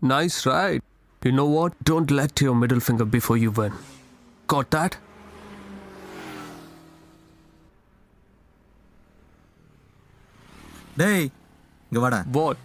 Nice ride. You know what? Don't let your middle finger before you win. Got that? டேய் இங்க வாடா. What?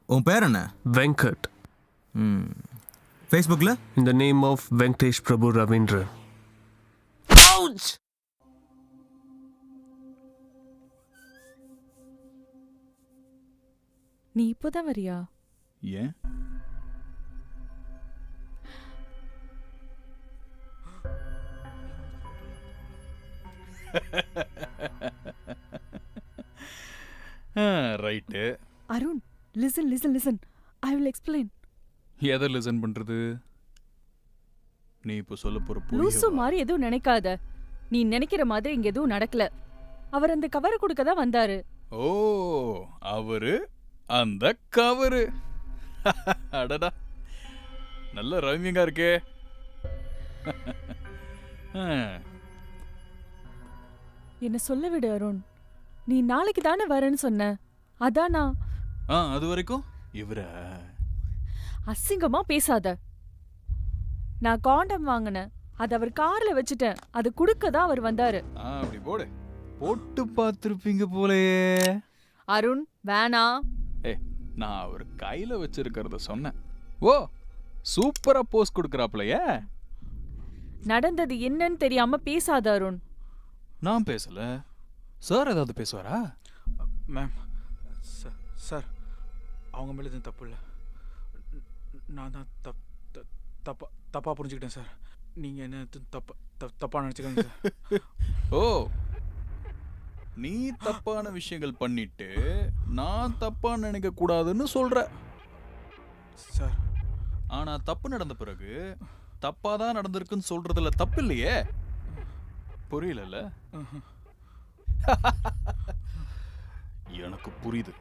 உன் பேர் என்ன? Venkat. ஃபேஸ்புக்கில்? In the name of Venkatesh Prabhu Ravindran. Ouch! நீ இப்போதான் வரியா? ஏன்? Right. Arun, listen. I will explain. எதை லிசன் பண்றது? நீ இப்போ சொல்ல போற லூசு மாதிரி எதுவும் நினைக்காத. நீ நினைக்கிற மாதிரி இங்க எதுவும் நடக்கல. அவர் அந்த கவரை கொடுக்க தான் வந்தாரு. ஓ, அவரு அந்த கவரு. அடடா, நல்ல ரைமிங்கா இருக்கே. என்ன சொல்ல விடு அருண். நீ நாளைக்கு தானே வரேன்னு சொன்ன. அதான் நான். அது வரைக்கும் இவர அசிங்கமா பேசாத. நான் காண்டம் வாங்கினேன். அது அவர் கார்ல வச்சுட்டேன். அது குடுக்க தான் அவர் வந்தாரு. அப்படி போட்டு பார்த்திருப்பீங்க போலயே. அருண் வேணா. நான் அவர் கையில வச்சிருக்கிறத சொன்னேன். ஓ, சூப்பரா போஸ் கொடுக்கறாப்லையே. நடந்தது என்னன்னு தெரியாம பேசாத அருண். நான் பேசல. சார் ஏதாவது பேசுவாரா? மேம், சார் அவங்க மேலே எதுவும் தப்பு இல்லை. நான் தான் தப்பாக புரிஞ்சுக்கிட்டேன் சார். நீங்கள் என்ன தப்பாக நினச்சிக்கோங்க சார். ஓ, நீ தப்பான விஷயங்கள் பண்ணிட்டு நான் தப்பா நினைக்க கூடாதுன்னு சொல்ற சார். ஆனா தப்பு நடந்த பிறகு தப்பாதான் நடந்திருக்குன்னு சொல்றதுல தப்பு இல்லையே. புரியல? எனக்கு புரியுது.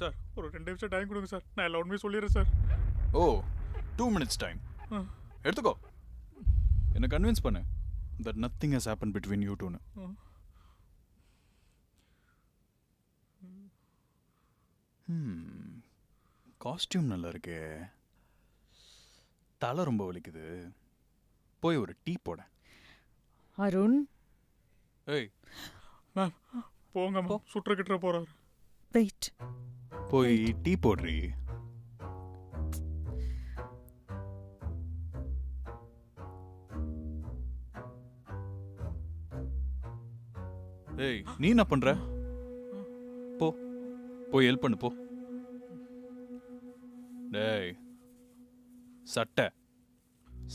சார் ஒரு 2 நிமிஷம் டைம் கொடுங்க சார். நான் எல்லா உண்மையும் சொல்லிடுறேன் சார். ஓ, 2 minutes டைம் எடுத்துக்கோ. என்ன கன்வின்ஸ் பண்ணு that nothing has happened between you two. Costume நல்லா இருக்கே. தலை ரொம்ப வலிக்குது. போய் ஒரு டீ போட. அருண். ஏய் மேம் போங்க மேம், சுற்ற கிட்ட போறாரு. வெயிட். போய் டீ போடுறீ. ஏய், நீ என்ன பண்ற? போய் ஹெல்ப் பண்ணு போ. டேய்,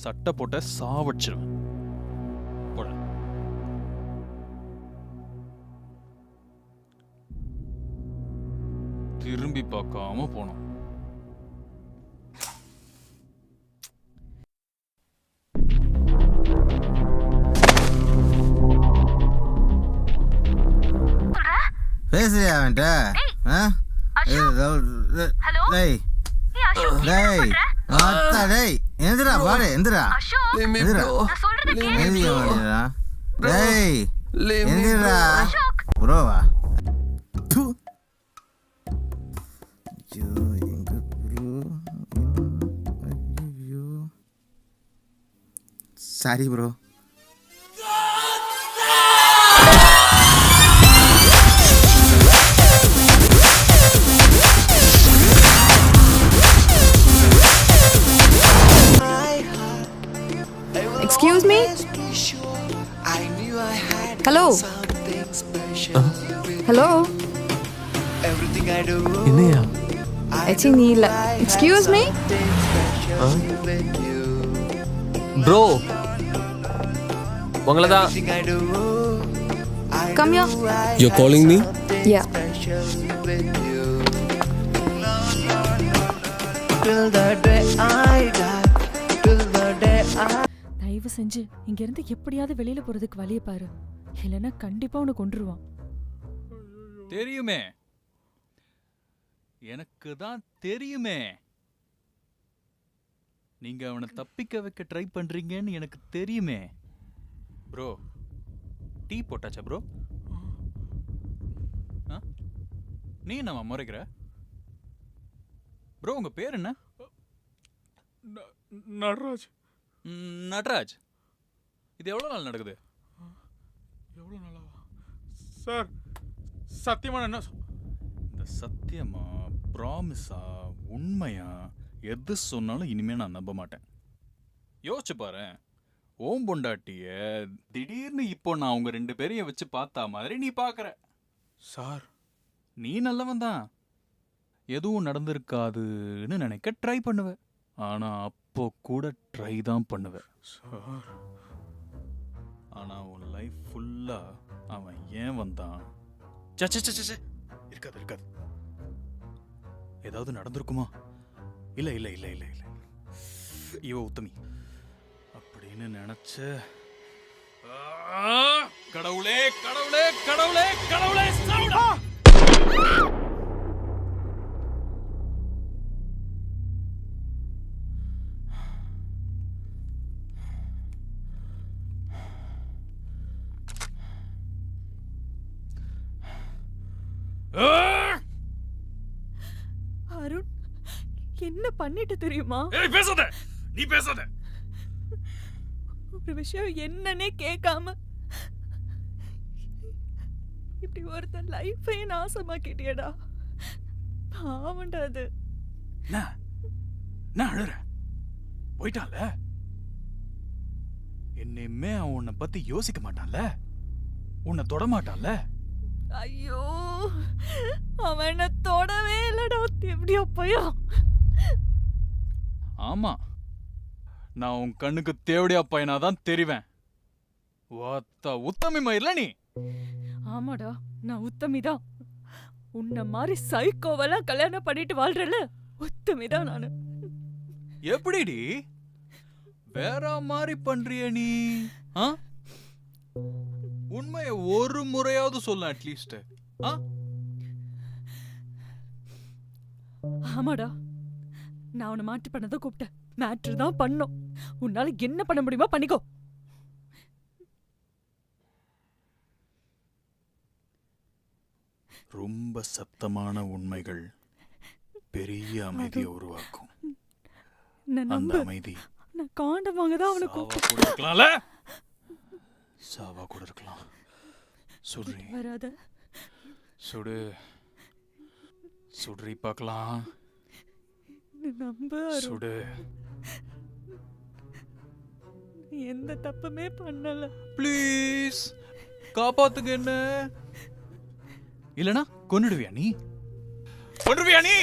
சட்டை போட்ட சாவடிச்சிருவேன். போட. திரும்பி பார்க்காம போனோம். பேசுறியா அவன்ட்ட? எந்திரா பாடு, எந்திரா எந்திரா ப்ரோவா. Sorry bro. Excuse me? Hello? Hello? என்னையா? I think நீ இல்ல. Excuse me? Bro. உங்களதான். Come here. You're calling me? Yeah. தயவு செஞ்சு இங்க இருந்து எப்படியாவது வெளியில போறதுக்கு வழியை பாரு. இல்லைன்னா கண்டிப்பா உன்னை கொன்றுவான். தெரியுமே, எனக்கு தான் தெரியுமே. நீங்க அவனை தப்பிக்க வைக்க ட்ரை பண்றீங்கன்னு எனக்கு தெரியுமே. ப்ரோ, டீ போட்டாச்சா ப்ரோ? நீ என்னம்மா முறைக்கிற? ப்ரோ உங்க பேர் என்ன? நடராஜ். நடராஜ். இது எவ்வளோ நாள் நடக்குது? எவ்வளோ நாளா சார்? சத்தியமா என்ன இந்த சத்தியமா ப்ராமிஸா உண்மையா எது சொன்னாலும் இனிமே நான் நம்ப மாட்டேன். யோசிச்சு பாரு, ஓம் பொண்டாட்டிய திடீர்னு இப்போ நான் அவங்க 2 பேரையும் வச்சு பார்த்தா மாதிரி நீ பார்க்குற. சார் நீ நல்லவன் தான், எதுவும் நடந்திருக்காதுன்னு நினைக்க ட்ரை பண்ணுவ. ஆனா அப்போ கூட ட்ரை தான் பண்ணுவ சார். ஆனா உன் லைஃப் ஃபுல்லா அவன் ஏன் வந்தான்? இருக்காது இருக்காது. ஏதாவது நடந்திருக்குமா? இல்ல இல்ல இல்ல இல்ல இல்ல இவ உத்தமி அப்படின்னு நினைச்ச. கடவுளே கடவுளே கடவுளே கடவுளே சவுடா! அருண், என்ன பண்ணிட்டு தெரியுமா? ஏய் பேசாத, நீ பேசாத. ஒரு விஷயம் என்னன்னே கேட்காம இப்படி ஒருத்தன் லைஃபே நாசமாக்கிட்டியடா. பாவண்டா அது. நான் அழுற போயிட்டான்ல, என்னையுமே அவன் உன்னை பத்தி யோசிக்க மாட்டான்ல, உன்னை தொட மாட்டான்ல. ஐயோ, அவன் என்ன தொடவே இல்லடா. எப்படியோ போயா? ஆமா, நான் உன் கண்ணுக்கு தேவடியா பையனாதான் தெரிவேன். உத்தமி மயிர்ல நீ. ஆமாடா, நான் உத்தமிதான். உன்ன மாதிரி சைக்கோவெல்லாம் கல்யாணம் பண்ணிட்டு வாழ்றல, உத்தமிதான் நானு. எப்படிடி வேற மாதிரி பண்றிய நீ? உண்மையை ஒரு முறையாவது சொல்ல அட்லீஸ்ட். ஆமாடா, நான் உன்னை மாட்டி பண்ணதை கூப்பிட்டேன். மேட்ரு தான் பண்ணோம். உன்னால என்ன பண்ண முடியுமா பண்ணிக்கோ. ரொம்ப சத்தமான உண்மைகள் பெரிய அமைதியை உருவாக்கும். அந்த அமைதி நான் காண்டம் வாங்கதான் அவனை கூப்பிட்டுக்கலாம்ல. சாவா கூட இருக்கலாம். சுடுறி வராத. சுடு சுடுறி பார்க்கலாம். நம்ப சுடு. எந்த தப்புமே பண்ணல. ப்ளீஸ் காப்பாத்துங்க என்ன. இல்லனா கொன்னுடுவியா நீ? கொன்னுடுவியா நீ?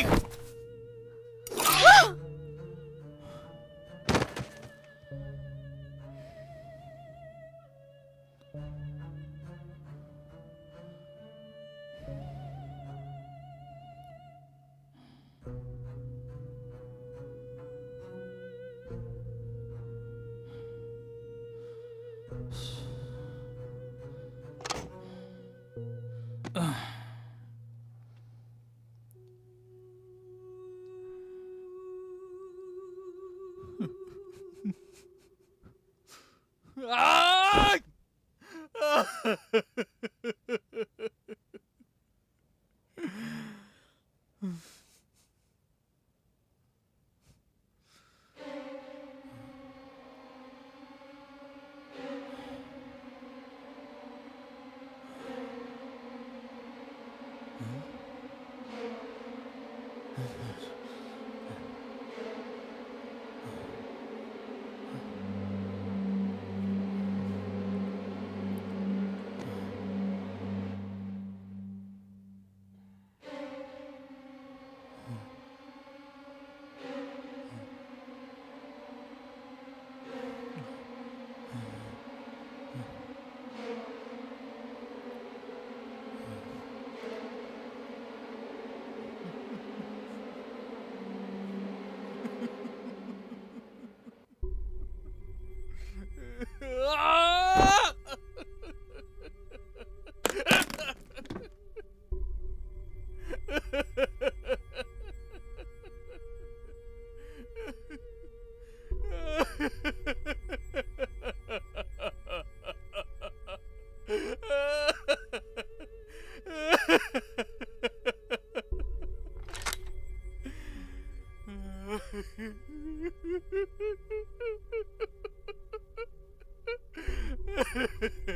Ha ha ha.